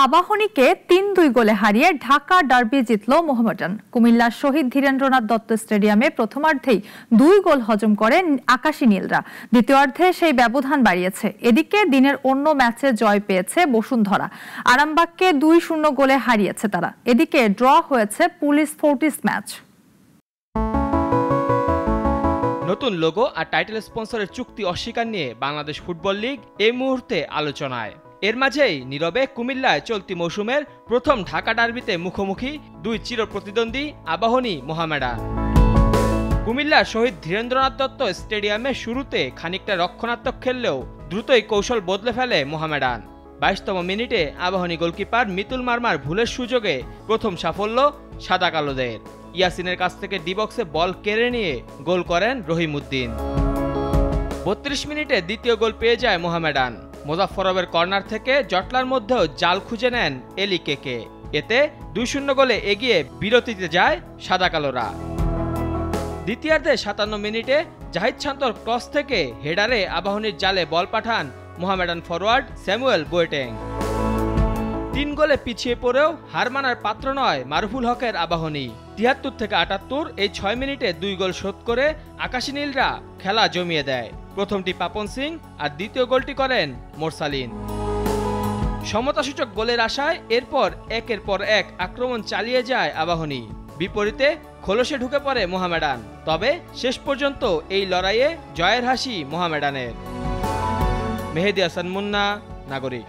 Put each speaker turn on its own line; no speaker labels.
আবাহনীকে ৩-২ গোলে হারিয়ে ঢাকা ডার্বি জিতল মোহামেডান। কুমিল্লার শহীদ ধীরেন্দ্রনাথ দত্ত স্টেডিয়ামে প্রথমার্ধেই ২ গোল হজম করেন আকাশী নীলরা। দ্বিতীয়ার্ধে সেই ব্যবধান বাড়িয়েছে। এদিকে দিনের অন্য ম্যাচে জয় পেয়েছে বসুন্ধরা। আরামবাগকে ২-০ গোলে হারিয়েছে তারা। এদিকে ড্র হয়েছে পুলিশ ফোর্টিস ম্যাচ।
নতুন লোগো আর টাইটেল স্পন্সরের চুক্তি অস্বীকার নিয়ে বাংলাদেশ ফুটবল লীগ এই মুহূর্তে আলোচনায়। এর মাঝেই নীরবে কুমিল্লায় চলতি মৌসুমের প্রথম ঢাকা ডার্বিতে মুখোমুখি দুই চিরপ্রতিদ্বন্দ্বী আবাহনী মোহামেডান। কুমিল্লার শহীদ ধীরেন্দ্রনাথ দত্ত স্টেডিয়ামে শুরুতে খানিকটা রক্ষণাত্মক খেললেও দ্রুতই কৌশল বদলে ফেলে মোহামেডান। ২২তম মিনিটে আবাহনী গোলকিপার মিতুল মার্মার ভুলের সুযোগে প্রথম সাফল্য সাদা কালোদের। ইয়াসিনের কাছ থেকে ডিবক্সে বল কেড়ে নিয়ে গোল করেন রহিমউদ্দিন। ৩২ মিনিটে দ্বিতীয় গোল পেয়ে যায় মোহামেডান। মোজাফফরবের কর্নার থেকে জটলার মধ্যেও জাল খুঁজে নেন এলি কেকে। এতে ২-০ গোলে এগিয়ে বিরতিতে যায় সাদা কালোরা। দ্বিতীয়ার্ধে ৫৭ মিনিটে জাহিদ শান্তর ক্রস থেকে হেডারে আবাহনীর জালে বল পাঠান মোহামেডান ফরোয়ার্ড স্যামুয়েল বোয়েটেং। ৩ গোলে পিছিয়ে পড়েও হার মানার পাত্র নয় মারুফুল হকের আবাহনী। ৭৩ থেকে ৭৮ এই ৬ মিনিটে ২ গোল শোধ করে আকাশী নীলরা খেলা জমিয়ে দেয়। প্রথমটি পাপন সিং আর দ্বিতীয় গোলটি করেন মোরসালিন। সমতাসূচক গোলের আশায় এরপর একের পর এক আক্রমণ চালিয়ে যায় আবাহনী। বিপরীতে খোলসে ঢুকে পড়ে মোহামেডান। তবে শেষ পর্যন্ত এই লড়াইয়ে জয়ের হাসি মোহামেডানের। মেহেদী হাসান মুন্না, নাগরিক।